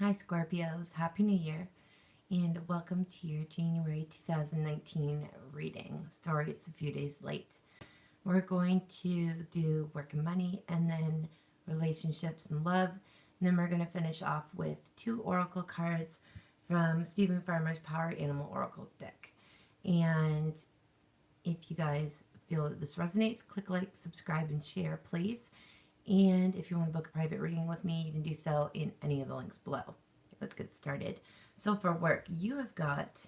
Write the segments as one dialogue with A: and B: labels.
A: Hi Scorpios, Happy New Year, and welcome to your January 2019 reading. Sorry it's a few days late. We're going to do work and money, and then relationships and love, and then we're going to finish off with 2 oracle cards from Stephen Farmer's Power Animal Oracle deck. And if you guys feel that this resonates, click like, subscribe, and share, please. And if you want to book a private reading with me, you can do so in any of the links below. Let's get started. So for work, you have got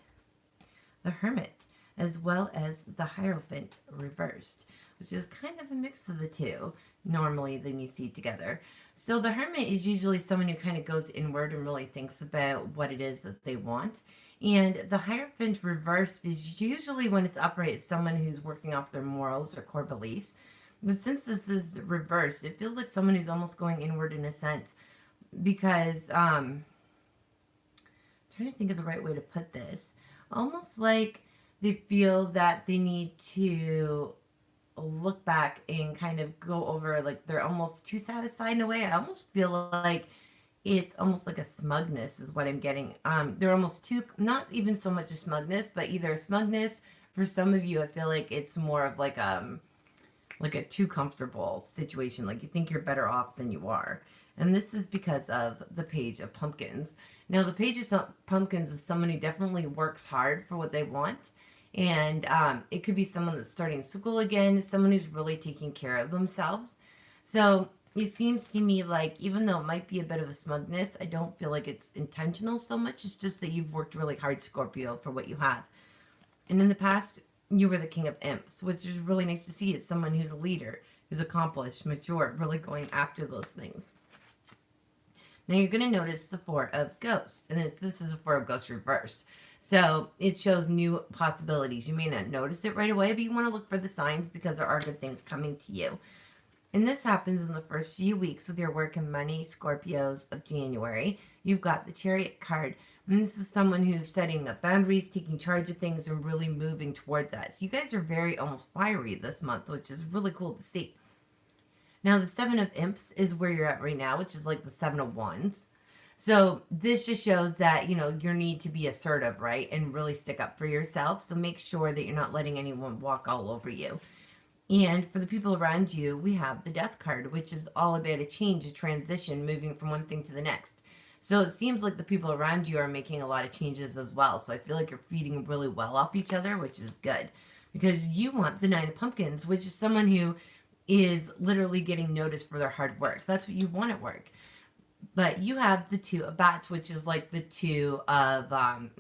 A: the Hermit as well as the Hierophant reversed, which is kind of a mix of the two normally than you see together. So the Hermit is usually someone who kind of goes inward and really thinks about what it is that they want. And the Hierophant reversed is usually when it's upright, it's someone who's working off their morals or core beliefs. But since this is reversed, it feels like someone who's almost going inward in a sense because, trying to think of the right way to put this, almost like they feel that they need to look back and kind of go over, like they're almost too satisfied in a way. I almost feel like it's almost like a smugness is what I'm getting. They're almost too, not even so much a smugness, but either a smugness. For some of you, I feel like it's more of like a too comfortable situation. Like you think you're better off than you are. And this is because of the Page of Pumpkins. Now, the Page of Pumpkins is someone who definitely works hard for what they want. And it could be someone that's starting school again, someone who's really taking care of themselves. So it seems to me like even though it might be a bit of a smugness, I don't feel like it's intentional so much. It's just that you've worked really hard, Scorpio, for what you have. And in the past, you were the King of Imps, which is really nice to see. It's someone who's a leader, who's accomplished, mature, really going after those things. Now you're going to notice the Four of Ghosts, and this is a Four of Ghosts reversed. So it shows new possibilities. You may not notice it right away, but you want to look for the signs because there are good things coming to you. And this happens in the first few weeks with your work and money, Scorpios, of January. You've got the Chariot card. And this is someone who's setting up boundaries, taking charge of things, and really moving towards that. So you guys are very almost fiery this month, which is really cool to see. Now, the Seven of Imps is where you're at right now, which is like the Seven of Wands. So this just shows that, your need to be assertive, right? And really stick up for yourself. So make sure that you're not letting anyone walk all over you. And for the people around you, we have the Death card, which is all about a change, a transition, moving from one thing to the next. So it seems like the people around you are making a lot of changes as well. So I feel like you're feeding really well off each other, which is good. Because you want the Nine of Pumpkins, which is someone who is literally getting noticed for their hard work. That's what you want at work. But you have the Two of Bats, which is like the Two of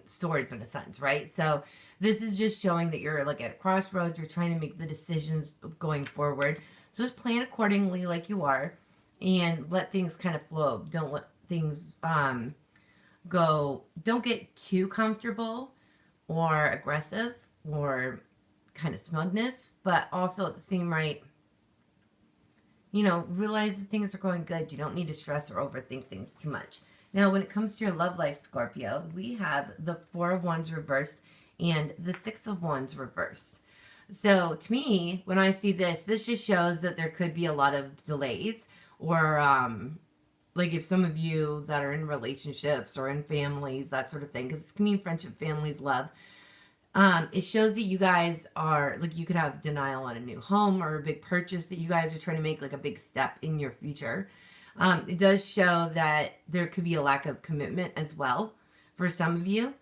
A: Swords in a sense, right? So this is just showing that you're like at a crossroads. You're trying to make the decisions going forward. So just plan accordingly like you are and let things kind of flow. Don't let things go. Don't get too comfortable or aggressive or kind of smugness, but also at the same right, realize that things are going good. You don't need to stress or overthink things too much. Now, when it comes to your love life, Scorpio, we have the Four of Wands reversed and the Six of Wands reversed. So to me, when I see this just shows that there could be a lot of delays or like if some of you that are in relationships or in families, that sort of thing, because it can mean friendship, families, love. It shows that you guys are, like, you could have denial on a new home or a big purchase that you guys are trying to make, like a big step in your future. It does show that there could be a lack of commitment as well for some of you.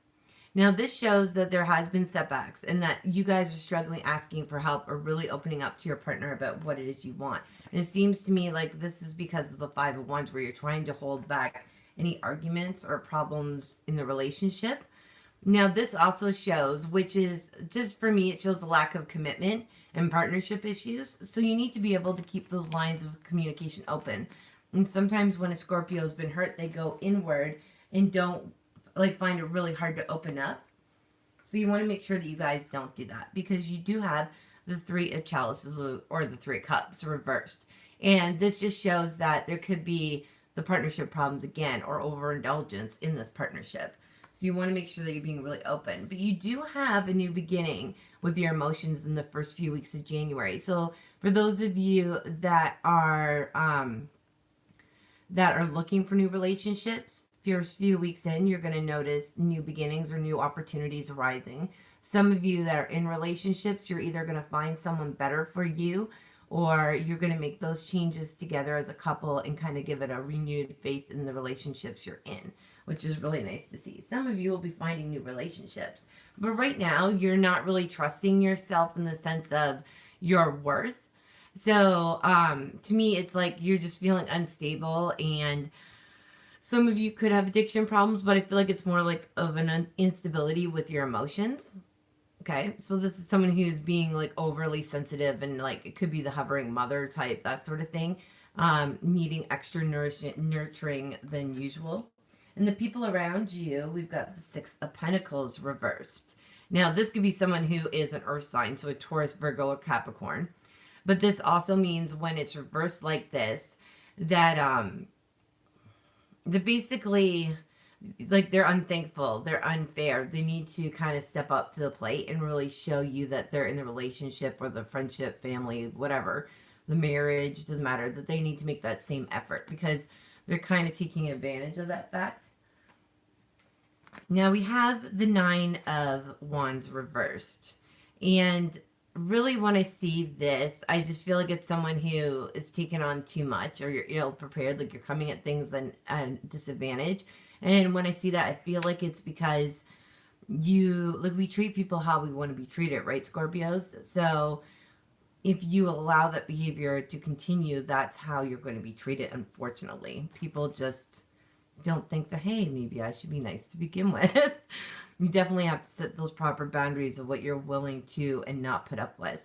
A: Now, this shows that there has been setbacks and that you guys are struggling asking for help or really opening up to your partner about what it is you want. And it seems to me like this is because of the Five of Wands where you're trying to hold back any arguments or problems in the relationship. Now, this also shows, which is just for me, it shows a lack of commitment and partnership issues. So you need to be able to keep those lines of communication open. And sometimes when a Scorpio has been hurt, they go inward and don't find it really hard to open up. So you want to make sure that you guys don't do that because you do have the Three of Chalices or the Three of Cups reversed. And this just shows that there could be the partnership problems again or overindulgence in this partnership. So you want to make sure that you're being really open. But you do have a new beginning with your emotions in the first few weeks of January. So for those of you that are looking for new relationships, first few weeks in, you're going to notice new beginnings or new opportunities arising. Some of you that are in relationships, you're either going to find someone better for you, or you're going to make those changes together as a couple and kind of give it a renewed faith in the relationships you're in, which is really nice to see. Some of you will be finding new relationships, but right now you're not really trusting yourself in the sense of your worth. So to me, it's like you're just feeling unstable, and some of you could have addiction problems, but I feel like it's more like of an instability with your emotions. Okay, so this is someone who's being like overly sensitive, and like it could be the hovering mother type, that sort of thing, needing extra nurturing than usual. And the people around you, we've got the Six of Pentacles reversed. Now, this could be someone who is an earth sign, so a Taurus, Virgo, or Capricorn. But this also means when it's reversed like this, that basically, like, they're unthankful, they're unfair, they need to kind of step up to the plate and really show you that they're in the relationship or the friendship, family, whatever, the marriage, doesn't matter, that they need to make that same effort because they're kind of taking advantage of that fact. Now we have the Nine of Wands reversed, and really when I see this, I just feel like it's someone who is taking on too much, or you're ill prepared, like you're coming at things at a disadvantage. And when I see that, I feel like it's because we treat people how we want to be treated, right, Scorpios? So if you allow that behavior to continue, that's how you're going to be treated, unfortunately. People just don't think that, hey, maybe I should be nice to begin with. You definitely have to set those proper boundaries of what you're willing to and not put up with.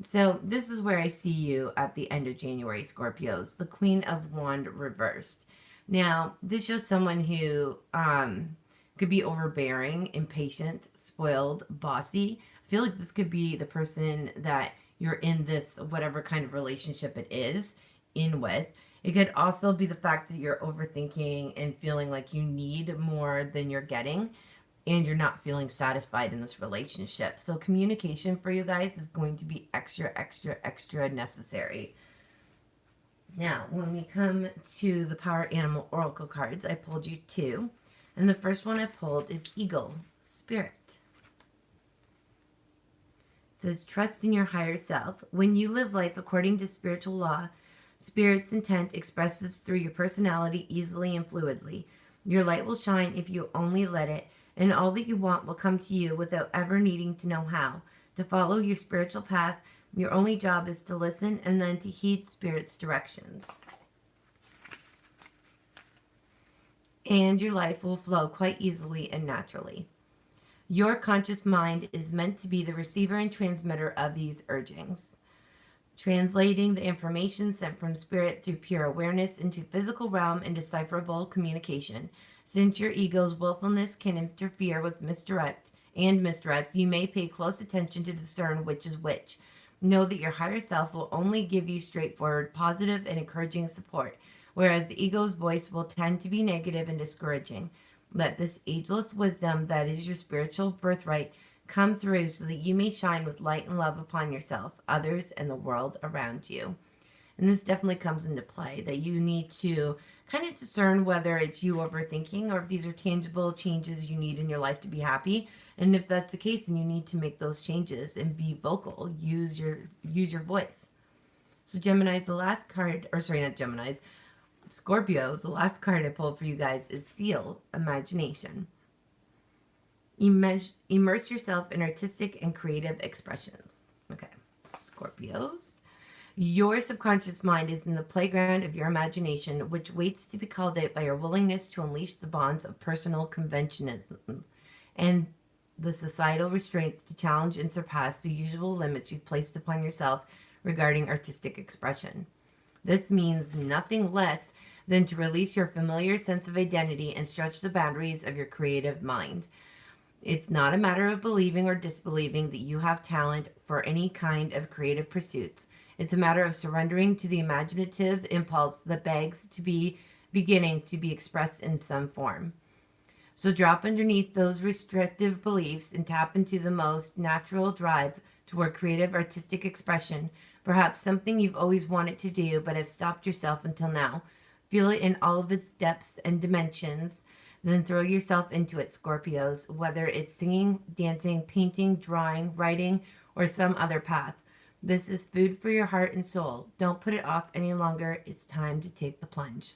A: So this is where I see you at the end of January, Scorpios. The Queen of Wands reversed. Now, this shows someone who could be overbearing, impatient, spoiled, bossy. I feel like this could be the person that you're in this, whatever kind of relationship it is, in with. It could also be the fact that you're overthinking and feeling like you need more than you're getting, and you're not feeling satisfied in this relationship. So communication for you guys is going to be extra, extra, extra necessary. Now, when we come to the Power Animal Oracle cards, I pulled you two. And the first one I pulled is Eagle, Spirit. It says, trust in your higher self. When you live life according to spiritual law, Spirit's intent expresses through your personality easily and fluidly. Your light will shine if you only let it, and all that you want will come to you without ever needing to know how. To follow your spiritual path, your only job is to listen and then to heed Spirit's directions. And your life will flow quite easily and naturally. Your conscious mind is meant to be the receiver and transmitter of these urgings, translating the information sent from Spirit through pure awareness into physical realm and decipherable communication. Since your ego's willfulness can interfere with misdirect, you may pay close attention to discern which is which. Know that your higher self will only give you straightforward, positive, and encouraging support, whereas the ego's voice will tend to be negative and discouraging. Let this ageless wisdom that is your spiritual birthright come through so that you may shine with light and love upon yourself, others, and the world around you. And this definitely comes into play, that you need to kind of discern whether it's you overthinking or if these are tangible changes you need in your life to be happy. And if that's the case, then you need to make those changes and be vocal. Use your voice. So Gemini's the last card, or sorry, not Gemini's, Scorpios, the last card I pulled for you guys is Seal, Imagination. Immerse yourself in artistic and creative expressions. Okay, Scorpios. Your subconscious mind is in the playground of your imagination, which waits to be called out by your willingness to unleash the bonds of personal conventionalism and the societal restraints to challenge and surpass the usual limits you've placed upon yourself regarding artistic expression. This means nothing less than to release your familiar sense of identity and stretch the boundaries of your creative mind. It's not a matter of believing or disbelieving that you have talent for any kind of creative pursuits. It's a matter of surrendering to the imaginative impulse that begs to be beginning to be expressed in some form. So drop underneath those restrictive beliefs and tap into the most natural drive toward creative artistic expression, perhaps something you've always wanted to do but have stopped yourself until now. Feel it in all of its depths and dimensions. Then throw yourself into it, Scorpios, whether it's singing, dancing, painting, drawing, writing, or some other path. This is food for your heart and soul. Don't put it off any longer. It's time to take the plunge.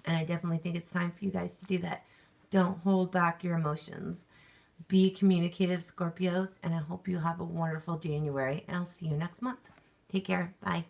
A: And I definitely think it's time for you guys to do that. Don't hold back your emotions. Be communicative, Scorpios, and I hope you have a wonderful January, and I'll see you next month. Take care. Bye.